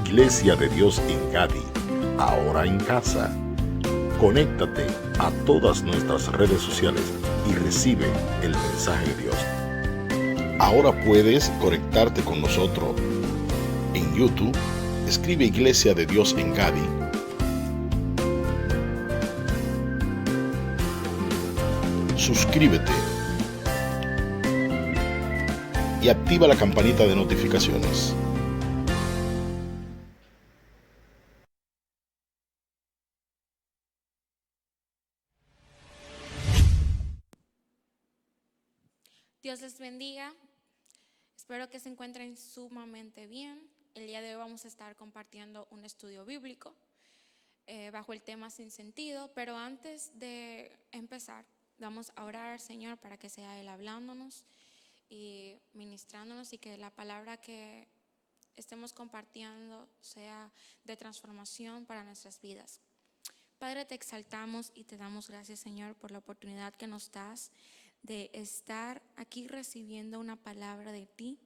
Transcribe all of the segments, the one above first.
Iglesia de Dios en Gadi, ahora en casa. Conéctate a todas nuestras redes sociales y recibe el mensaje de Dios. Ahora puedes conectarte con nosotros en YouTube. Escribe Iglesia de Dios en Gadi. Suscríbete y activa la campanita de notificaciones. Dios les bendiga. Espero que se encuentren sumamente bien. El día de hoy vamos a estar compartiendo un estudio bíblico bajo el tema sin sentido. Pero antes de empezar, vamos a orar al Señor para que sea Él hablándonos y ministrándonos, y que la palabra que estemos compartiendo sea de transformación para nuestras vidas. Padre, te exaltamos y te damos gracias, Señor, por la oportunidad que nos das de estar aquí recibiendo una palabra de ti.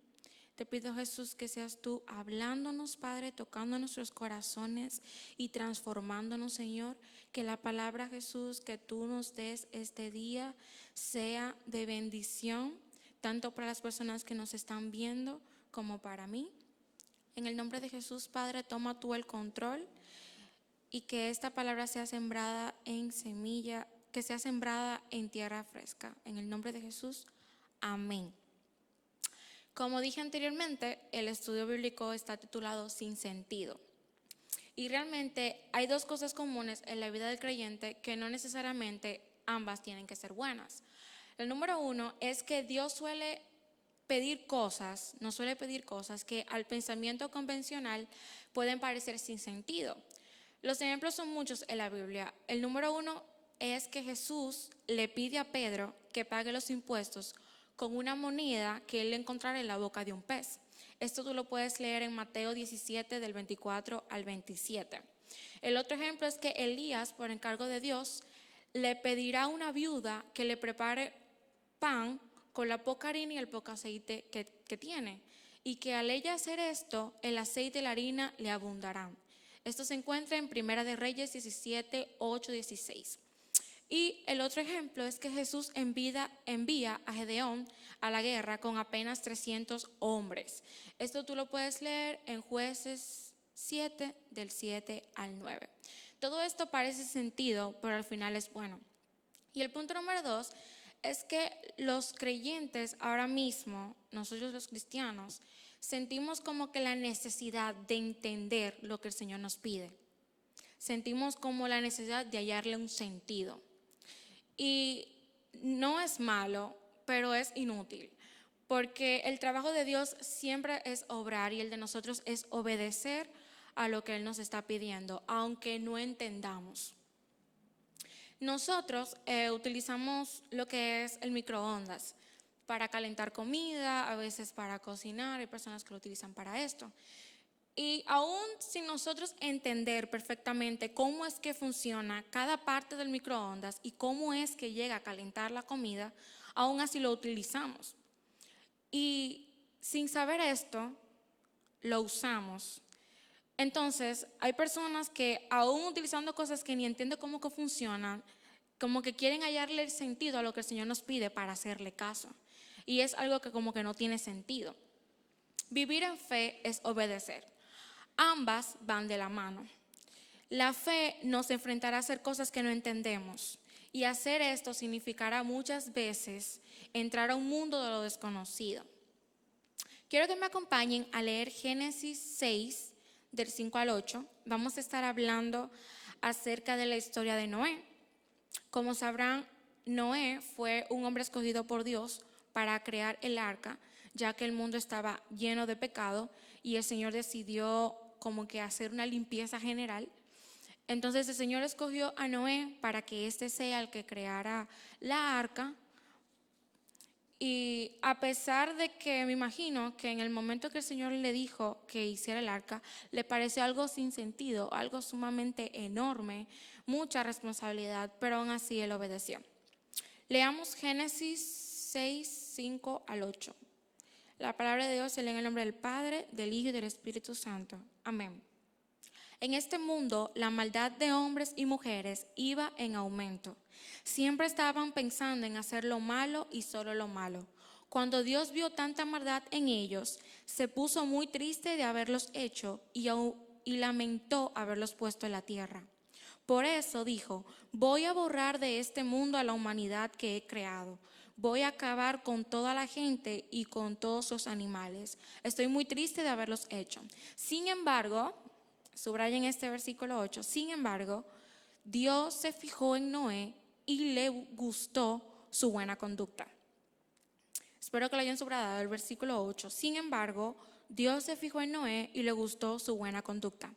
Te pido, Jesús, que seas tú hablándonos, Padre, tocando nuestros corazones y transformándonos, Señor. Que la palabra, Jesús, que tú nos des este día sea de bendición, tanto para las personas que nos están viendo como para mí. En el nombre de Jesús, Padre, toma tú el control, y que esta palabra sea sembrada en semilla, que sea sembrada en tierra fresca. En el nombre de Jesús, amén. Como dije anteriormente, el estudio bíblico está titulado Sin sentido. Y realmente hay dos cosas comunes en la vida del creyente que no necesariamente ambas tienen que ser buenas. El número uno es que Dios nos suele pedir cosas que al pensamiento convencional pueden parecer sin sentido. Los ejemplos son muchos en la Biblia. El número uno es que Jesús le pide a Pedro que pague los impuestos con una moneda que él encontrara en la boca de un pez. Esto tú lo puedes leer en Mateo 17 del 24 al 27. El otro ejemplo es que Elías, por encargo de Dios, le pedirá a una viuda que le prepare pan con la poca harina y el poco aceite que tiene, y que al ella hacer esto, el aceite y la harina le abundarán. Esto se encuentra en Primera de Reyes 17, 8, 16. Y el otro ejemplo es que Jesús envía a Gedeón a la guerra con apenas 300 hombres. Esto tú lo puedes leer en Jueces 7, del 7 al 9. Todo esto parece sentido, pero al final es bueno. Y el punto número 2 es que los creyentes ahora mismo, nosotros los cristianos, sentimos como que la necesidad de entender lo que el Señor nos pide. Sentimos como la necesidad de hallarle un sentido. Y no es malo, pero es inútil, porque el trabajo de Dios siempre es obrar y el de nosotros es obedecer a lo que Él nos está pidiendo, aunque no entendamos. Nosotros utilizamos lo que es el microondas para calentar comida, a veces para cocinar. Hay personas que lo utilizan para esto. Y aún sin nosotros entender perfectamente cómo es que funciona cada parte del microondas y cómo es que llega a calentar la comida, aún así lo utilizamos. Y sin saber esto, lo usamos. Entonces, hay personas que aún utilizando cosas que ni entienden cómo que funcionan, como que quieren hallarle el sentido a lo que el Señor nos pide para hacerle caso. Y es algo que como que no tiene sentido. Vivir en fe es obedecer. Ambas van de la mano. La fe nos enfrentará a hacer cosas que no entendemos. Y hacer esto significará muchas veces entrar a un mundo de lo desconocido. Quiero que me acompañen a leer Génesis 6, del 5 al 8. Vamos a estar hablando acerca de la historia de Noé. Como sabrán, Noé fue un hombre escogido por Dios para crear el arca, ya que el mundo estaba lleno de pecado y el Señor decidió como que hacer una limpieza general. Entonces el Señor escogió a Noé para que éste sea el que creara la arca. Y a pesar de que me imagino que en el momento que el Señor le dijo que hiciera el arca, le pareció algo sin sentido, algo sumamente enorme, mucha responsabilidad, pero aún así él obedeció. Leamos Génesis 6, 5 al 8. La palabra de Dios se lee en el nombre del Padre, del Hijo y del Espíritu Santo. Amén. En este mundo, la maldad de hombres y mujeres iba en aumento. Siempre estaban pensando en hacer lo malo y solo lo malo. Cuando Dios vio tanta maldad en ellos, se puso muy triste de haberlos hecho y lamentó haberlos puesto en la tierra. Por eso dijo: voy a borrar de este mundo a la humanidad que he creado. Voy a acabar con toda la gente y con todos los animales. Estoy muy triste de haberlos hecho. Sin embargo, subrayen este versículo 8, sin embargo, Dios se fijó en Noé y le gustó su buena conducta. Espero que lo hayan subrayado el versículo 8. Sin embargo, Dios se fijó en Noé y le gustó su buena conducta.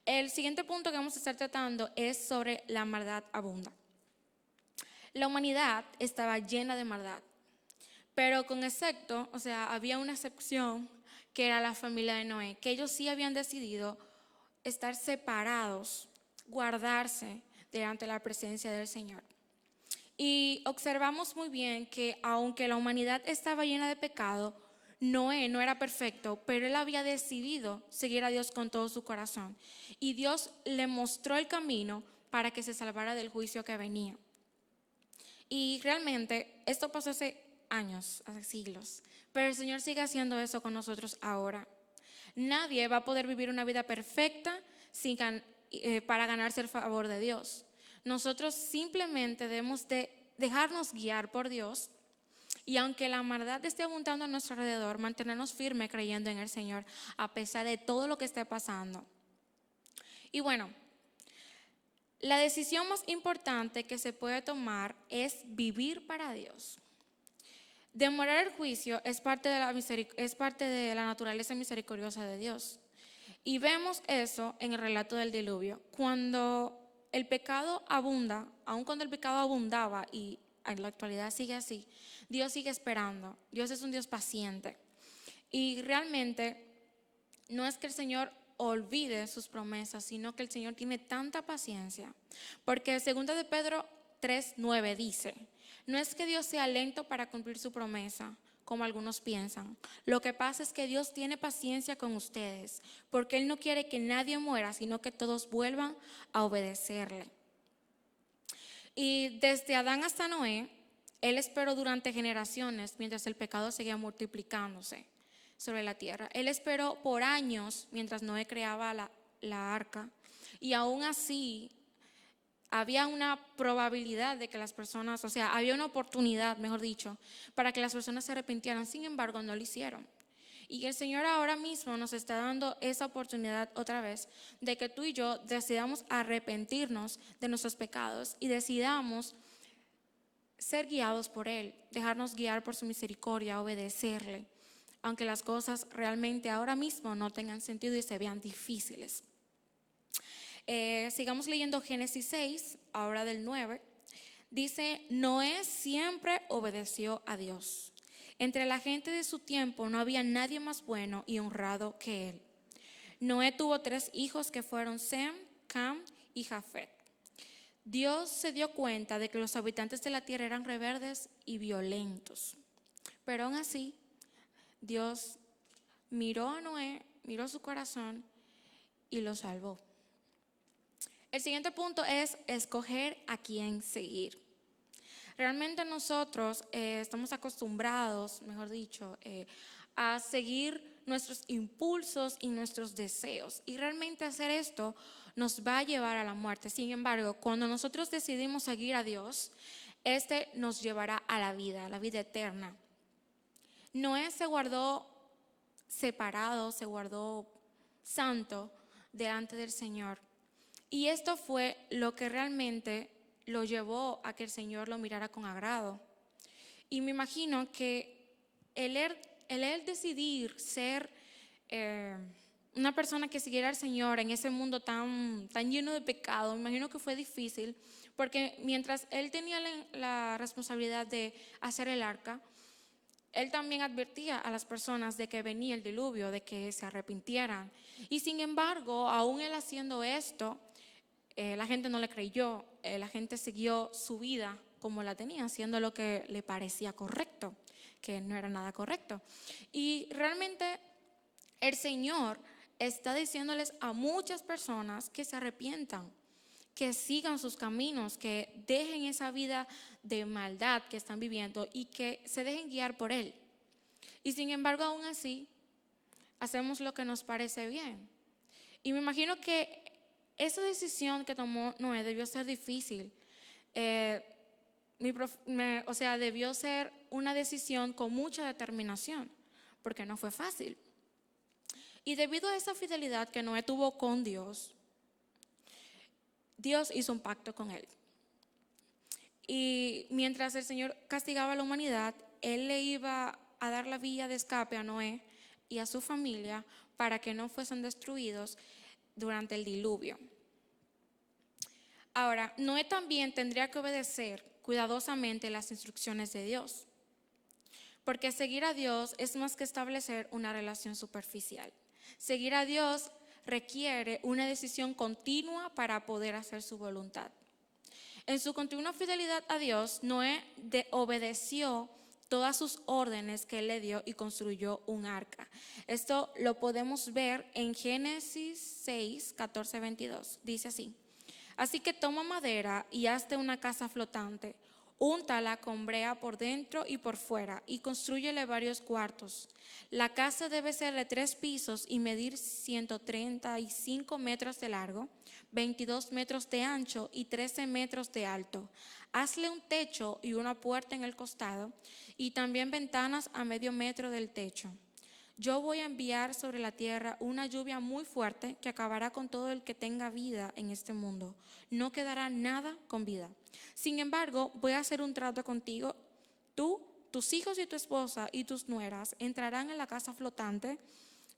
El siguiente punto que vamos a estar tratando es sobre la maldad abunda. La humanidad estaba llena de maldad, pero con excepto, había una excepción que era la familia de Noé, que ellos sí habían decidido estar separados, guardarse delante de la presencia del Señor. Y observamos muy bien que aunque la humanidad estaba llena de pecado, Noé no era perfecto, pero él había decidido seguir a Dios con todo su corazón. Y Dios le mostró el camino para que se salvara del juicio que venía. Y realmente esto pasó hace años, hace siglos, pero el Señor sigue haciendo eso con nosotros ahora. Nadie va a poder vivir una vida perfecta para ganarse el favor de Dios. Nosotros simplemente debemos de dejarnos guiar por Dios, y aunque la maldad esté abundando a nuestro alrededor, mantenernos firmes creyendo en el Señor a pesar de todo lo que esté pasando. Y bueno, la decisión más importante que se puede tomar es vivir para Dios. Demorar el juicio es parte de la naturaleza misericordiosa de Dios. Y vemos eso en el relato del diluvio. Cuando el pecado abunda, aun cuando el pecado abundaba y en la actualidad sigue así, Dios sigue esperando. Dios es un Dios paciente. Y realmente no es que el Señor olvide sus promesas, sino que el Señor tiene tanta paciencia. Porque 2 de Pedro 3:9 dice: no es que Dios sea lento para cumplir su promesa, como algunos piensan. Lo que pasa es que Dios tiene paciencia con ustedes, porque Él no quiere que nadie muera, sino que todos vuelvan a obedecerle. Y desde Adán hasta Noé, Él esperó durante generaciones mientras el pecado seguía multiplicándose sobre la tierra. Él esperó por años mientras Noé creaba la arca, y aún así había una probabilidad de que las personas, había una oportunidad, mejor dicho, para que las personas se arrepintieran. Sin embargo, no lo hicieron. Y el Señor ahora mismo nos está dando esa oportunidad otra vez de que tú y yo decidamos arrepentirnos de nuestros pecados y decidamos ser guiados por Él, dejarnos guiar por su misericordia, obedecerle, aunque las cosas realmente ahora mismo no tengan sentido y se vean difíciles. Sigamos leyendo Génesis 6, ahora del 9. Dice: Noé siempre obedeció a Dios. Entre la gente de su tiempo no había nadie más bueno y honrado que él. Noé tuvo 3 hijos que fueron Sem, Cam y Jafet. Dios se dio cuenta de que los habitantes de la tierra eran rebeldes y violentos. Pero aún así, Dios miró a Noé, miró su corazón y lo salvó. El siguiente punto es escoger a quién seguir. Realmente nosotros estamos acostumbrados, mejor dicho, a seguir nuestros impulsos y nuestros deseos. Y realmente hacer esto nos va a llevar a la muerte. Sin embargo, cuando nosotros decidimos seguir a Dios, este nos llevará a la vida eterna. Noé se guardó separado, se guardó santo delante del Señor. Y esto fue lo que realmente lo llevó a que el Señor lo mirara con agrado. Y me imagino que el decidir ser una persona que siguiera al Señor en ese mundo tan lleno de pecado, me imagino que fue difícil, porque mientras él tenía la responsabilidad de hacer el arca, él también advertía a las personas de que venía el diluvio, de que se arrepintieran. Y sin embargo, aún él haciendo esto, la gente no le creyó, la gente siguió su vida como la tenía, haciendo lo que le parecía correcto, que no era nada correcto. Y realmente el Señor está diciéndoles a muchas personas que se arrepientan, que sigan sus caminos, que dejen esa vida de maldad que están viviendo y que se dejen guiar por Él. Y sin embargo, aún así, hacemos lo que nos parece bien. Y me imagino que esa decisión que tomó Noé debió ser difícil. Debió ser una decisión con mucha determinación, porque no fue fácil. Y debido a esa fidelidad que Noé tuvo con Dios, Dios hizo un pacto con él. Y mientras el Señor castigaba a la humanidad, Él le iba a dar la vía de escape a Noé y a su familia para que no fuesen destruidos durante el diluvio. Ahora, Noé también tendría que obedecer cuidadosamente las instrucciones de Dios, porque seguir a Dios es más que establecer una relación superficial. Seguir a Dios requiere una decisión continua para poder hacer su voluntad. En su continua fidelidad a Dios, Noé obedeció todas sus órdenes que Él le dio y construyó un arca. Esto lo podemos ver en Génesis 6, 14, 22. Dice así: así que toma madera y hazte una casa flotante, úntala con brea por dentro y por fuera y constrúyele varios cuartos. La casa debe ser de 3 pisos y medir 135 metros de largo, 22 metros de ancho y 13 metros de alto. Hazle un techo y una puerta en el costado y también ventanas a medio metro del techo. Yo voy a enviar sobre la tierra una lluvia muy fuerte que acabará con todo el que tenga vida en este mundo. No quedará nada con vida. Sin embargo, voy a hacer un trato contigo. Tú, tus hijos y tu esposa y tus nueras entrarán en la casa flotante,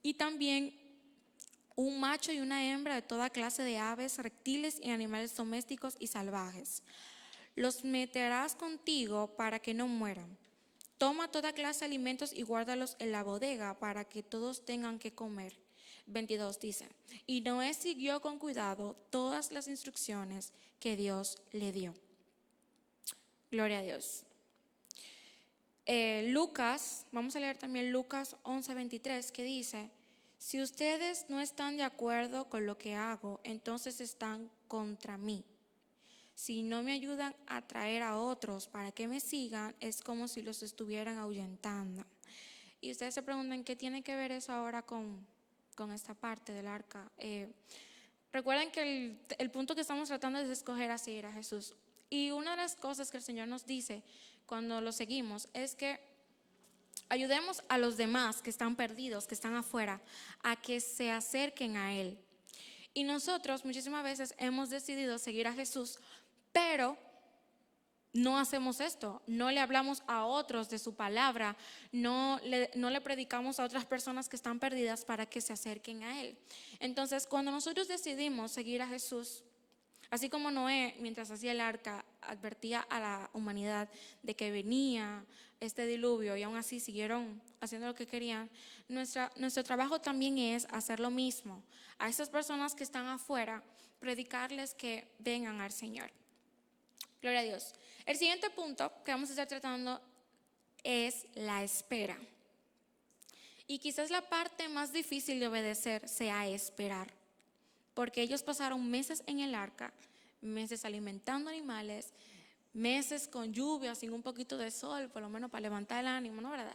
y también un macho y una hembra de toda clase de aves, reptiles y animales domésticos y salvajes. Los meterás contigo para que no mueran. Toma toda clase de alimentos y guárdalos en la bodega para que todos tengan que comer. 22 dice: y Noé siguió con cuidado todas las instrucciones que Dios le dio. Gloria a Dios. Vamos a leer también Lucas 11:23, que dice: si ustedes no están de acuerdo con lo que hago, entonces están contra mí. Si no me ayudan a atraer a otros para que me sigan, es como si los estuvieran ahuyentando. Y ustedes se preguntan, ¿qué tiene que ver eso ahora con esta parte del arca? Recuerden que el punto que estamos tratando es de escoger a seguir a Jesús. Y una de las cosas que el Señor nos dice cuando lo seguimos es que ayudemos a los demás que están perdidos, que están afuera, a que se acerquen a Él. Y nosotros muchísimas veces hemos decidido seguir a Jesús, pero no hacemos esto, no le hablamos a otros de su palabra, no le predicamos a otras personas que están perdidas para que se acerquen a Él. Entonces, cuando nosotros decidimos seguir a Jesús, así como Noé, mientras hacía el arca, advertía a la humanidad de que venía este diluvio y aún así siguieron haciendo lo que querían, nuestro trabajo también es hacer lo mismo. A esas personas que están afuera, predicarles que vengan al Señor. Gloria a Dios. El siguiente punto que vamos a estar tratando es la espera. Y quizás la parte más difícil de obedecer sea esperar, porque ellos pasaron meses en el arca, meses alimentando animales, meses con lluvia, sin un poquito de sol, por lo menos para levantar el ánimo, ¿no, verdad?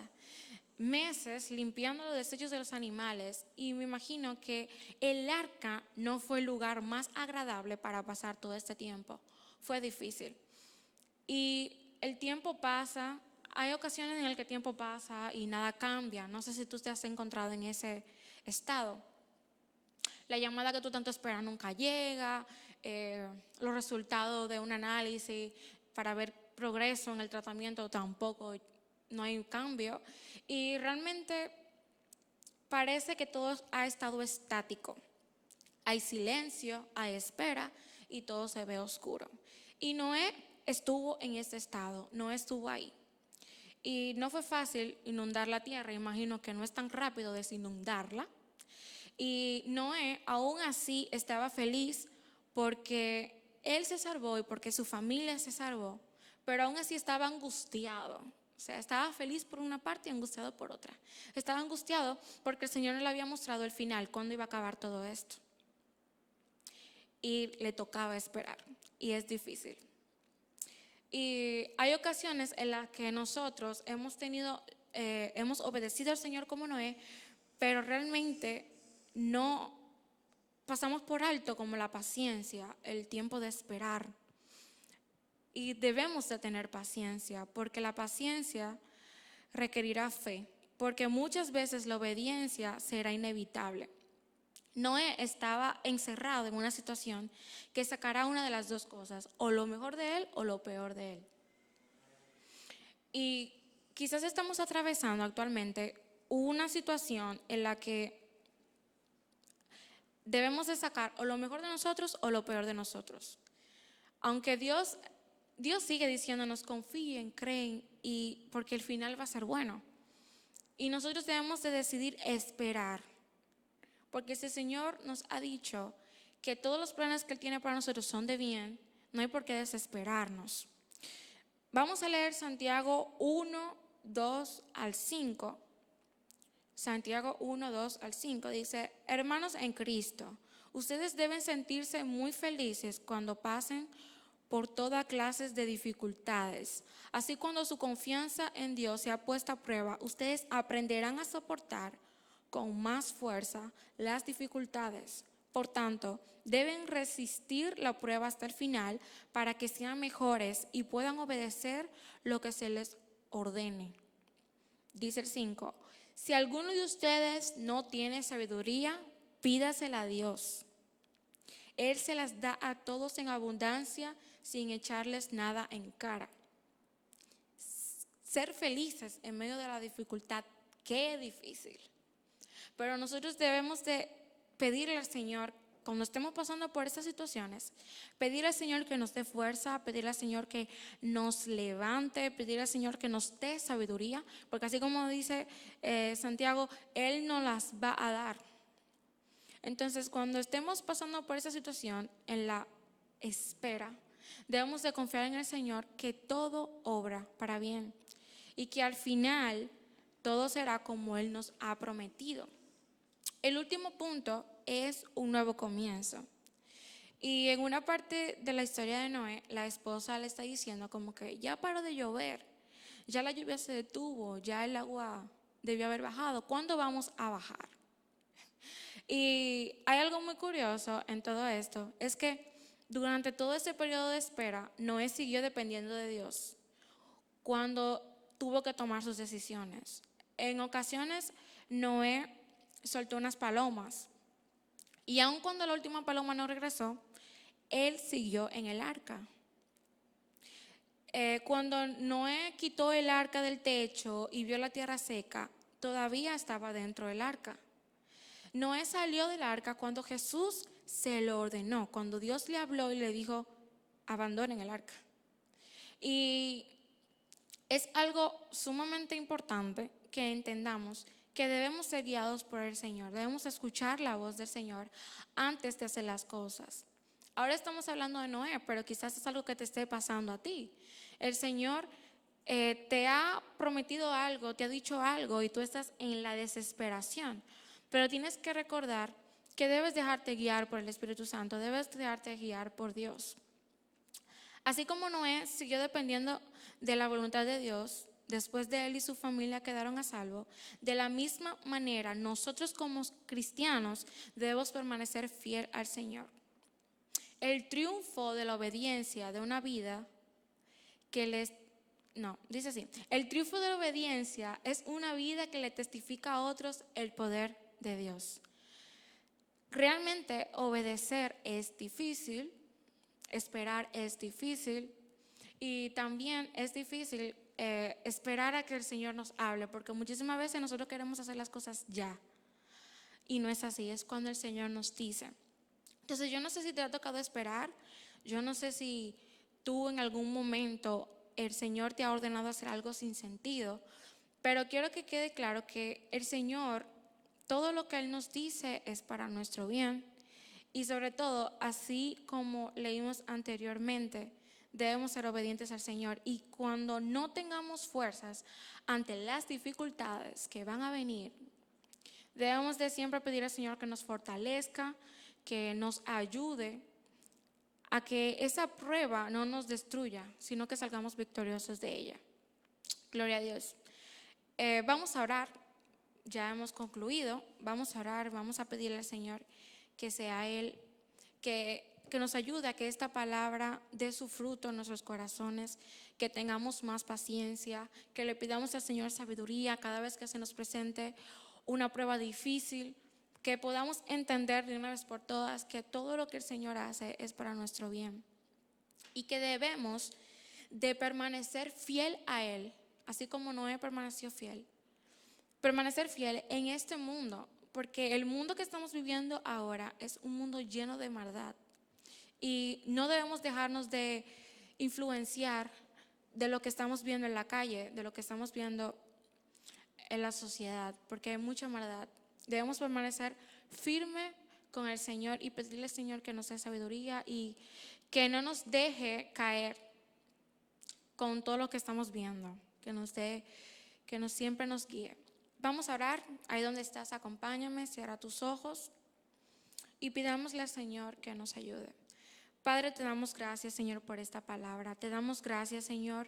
Meses limpiando los desechos de los animales, y me imagino que el arca no fue el lugar más agradable para pasar todo este tiempo. Fue difícil. Y el tiempo pasa, hay ocasiones en las que el tiempo pasa y nada cambia. No sé si tú te has encontrado en ese estado. La llamada que tú tanto esperas nunca llega, los resultados de un análisis para ver progreso en el tratamiento tampoco, no hay un cambio. Y realmente parece que todo ha estado estático. Hay silencio, hay espera y todo se ve oscuro. Y Noé estuvo en ese estado, Noé estuvo ahí. Y no fue fácil inundar la tierra, imagino que no es tan rápido desinundarla. Y Noé aún así estaba feliz porque él se salvó y porque su familia se salvó, pero aún así estaba angustiado. O sea, estaba feliz por una parte y angustiado por otra. Estaba angustiado porque el Señor no le había mostrado el final, cuándo iba a acabar todo esto. Y le tocaba esperar, y es difícil. Y hay ocasiones en las que nosotros hemos obedecido al Señor como Noé, pero realmente no pasamos por alto como la paciencia, el tiempo de esperar. Y debemos de tener paciencia, porque la paciencia requerirá fe, porque muchas veces la obediencia será inevitable. Noé estaba encerrado en una situación que sacará una de las dos cosas, o lo mejor de él o lo peor de él. Y quizás estamos atravesando actualmente una situación en la que debemos de sacar o lo mejor de nosotros o lo peor de nosotros. Aunque Dios sigue diciéndonos confíen, creen, y porque el final va a ser bueno. Y nosotros debemos de decidir esperar, porque si el Señor nos ha dicho que todos los planes que Él tiene para nosotros son de bien, no hay por qué desesperarnos. Vamos a leer Santiago 1, 2 al 5. Santiago 1, 2 al 5 dice: hermanos en Cristo, ustedes deben sentirse muy felices cuando pasen por toda clase de dificultades. Así, cuando su confianza en Dios sea puesta a prueba, ustedes aprenderán a soportar con más fuerza las dificultades. Por tanto, deben resistir la prueba hasta el final para que sean mejores y puedan obedecer lo que se les ordene. Dice el 5: si alguno de ustedes no tiene sabiduría, pídasela a Dios. Él se las da a todos en abundancia, sin echarles nada en cara. Ser felices en medio de la dificultad, qué difícil. Pero nosotros debemos de pedirle al Señor, cuando estemos pasando por estas situaciones, pedirle al Señor que nos dé fuerza, pedirle al Señor que nos levante, pedirle al Señor que nos dé sabiduría, porque así como dice Santiago, Él nos las va a dar. Entonces, cuando estemos pasando por esa situación, en la espera, debemos de confiar en el Señor que todo obra para bien y que al final todo será como Él nos ha prometido. El último punto es un nuevo comienzo. Y en una parte de la historia de Noé, la esposa le está diciendo como que ya paró de llover, ya la lluvia se detuvo, ya el agua debió haber bajado, ¿cuándo vamos a bajar? Y hay algo muy curioso en todo esto, es que durante todo ese periodo de espera, Noé siguió dependiendo de Dios cuando tuvo que tomar sus decisiones. En ocasiones, Noé soltó unas palomas, y aun cuando la última paloma no regresó, él siguió en el arca. Cuando Noé quitó el arca del techo y vio la tierra seca, todavía estaba dentro del arca. Noé salió del arca cuando Jesús se lo ordenó, cuando Dios le habló y le dijo: abandonen el arca. Y es algo sumamente importante que entendamos que debemos ser guiados por el Señor, debemos escuchar la voz del Señor antes de hacer las cosas. Ahora estamos hablando de Noé, pero quizás es algo que te esté pasando a ti. El Señor te ha prometido algo, te ha dicho algo y tú estás en la desesperación, pero tienes que recordar que debes dejarte guiar por el Espíritu Santo, debes dejarte guiar por Dios. Así como Noé siguió dependiendo de la voluntad de Dios, después de él y su familia quedaron a salvo, de la misma manera nosotros como cristianos debemos permanecer fiel al Señor. El triunfo de la obediencia de una vida dice así: el triunfo de la obediencia es una vida que le testifica a otros el poder de Dios. Realmente obedecer es difícil, esperar es difícil, y también es difícil esperar a que el Señor nos hable, porque muchísimas veces nosotros queremos hacer las cosas ya, y no es así, es cuando el Señor nos dice. Entonces yo no sé si te ha tocado esperar, yo no sé si tú en algún momento el Señor te ha ordenado hacer algo sin sentido, pero quiero que quede claro que el Señor, todo lo que Él nos dice es para nuestro bien. Y sobre todo, así como leímos anteriormente, debemos ser obedientes al Señor. Y cuando no tengamos fuerzas ante las dificultades que van a venir, debemos de siempre pedir al Señor que nos fortalezca, que nos ayude a que esa prueba no nos destruya, sino que salgamos victoriosos de ella. Gloria a Dios. Vamos a orar, ya hemos concluido. Vamos a orar, vamos a pedirle al Señor que sea Él, que nos ayude a que esta palabra dé su fruto en nuestros corazones, que tengamos más paciencia, que le pidamos al Señor sabiduría cada vez que se nos presente una prueba difícil, que podamos entender de una vez por todas que todo lo que el Señor hace es para nuestro bien y que debemos de permanecer fiel a Él, así como Noé permaneció fiel. Permanecer fiel en este mundo, porque el mundo que estamos viviendo ahora es un mundo lleno de maldad y no debemos dejarnos de influenciar de lo que estamos viendo en la calle, de lo que estamos viendo en la sociedad, porque hay mucha maldad. Debemos permanecer firme con el Señor y pedirle al Señor que nos dé sabiduría y que no nos deje caer con todo lo que estamos viendo, que siempre nos guíe. Vamos a orar. Ahí donde estás, acompáñame, cierra tus ojos y pidámosle al Señor que nos ayude. Padre, te damos gracias, Señor, por esta palabra. Te damos gracias, Señor,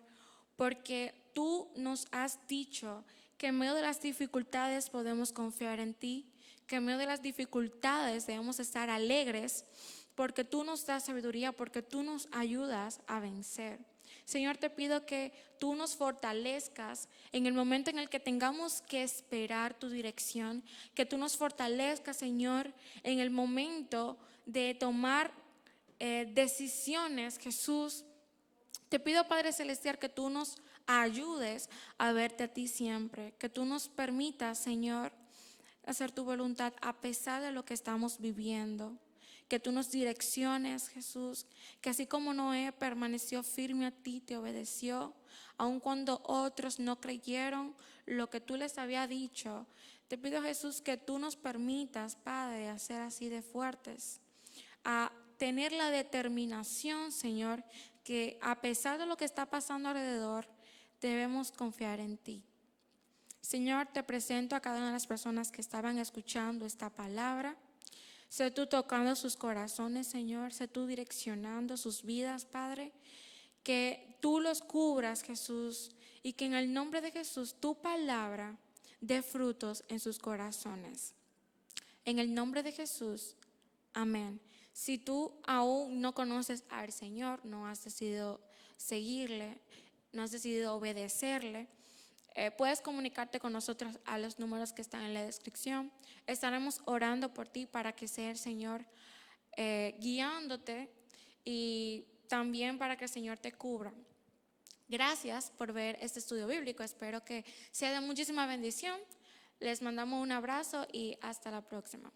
porque tú nos has dicho que en medio de las dificultades podemos confiar en ti, que en medio de las dificultades debemos estar alegres, porque tú nos das sabiduría, porque tú nos ayudas a vencer. Señor, te pido que tú nos fortalezcas en el momento en el que tengamos que esperar tu dirección, que tú nos fortalezcas, Señor, en el momento de tomar decisiones, Jesús. Te pido, Padre Celestial, que tú nos ayudes a verte a ti siempre, que tú nos permitas, Señor, hacer tu voluntad a pesar de lo que estamos viviendo, que tú nos direcciones, Jesús, que así como Noé permaneció firme a ti, te obedeció, aun cuando otros no creyeron lo que tú les había dicho. Te pido, Jesús, que tú nos permitas, Padre, a ser así de fuertes, a tener la determinación, Señor, que a pesar de lo que está pasando alrededor, debemos confiar en ti. Señor, te presento a cada una de las personas que estaban escuchando esta palabra. Sé tú tocando sus corazones, Señor. Sé tú direccionando sus vidas, Padre. Que tú los cubras, Jesús, y que en el nombre de Jesús tu palabra dé frutos en sus corazones. En el nombre de Jesús, amén. Si tú aún no conoces al Señor, no has decidido seguirle, no has decidido obedecerle, puedes comunicarte con nosotros a los números que están en la descripción. Estaremos orando por ti para que sea el Señor guiándote y también para que el Señor te cubra. Gracias por ver este estudio bíblico. Espero que sea de muchísima bendición. Les mandamos un abrazo y hasta la próxima.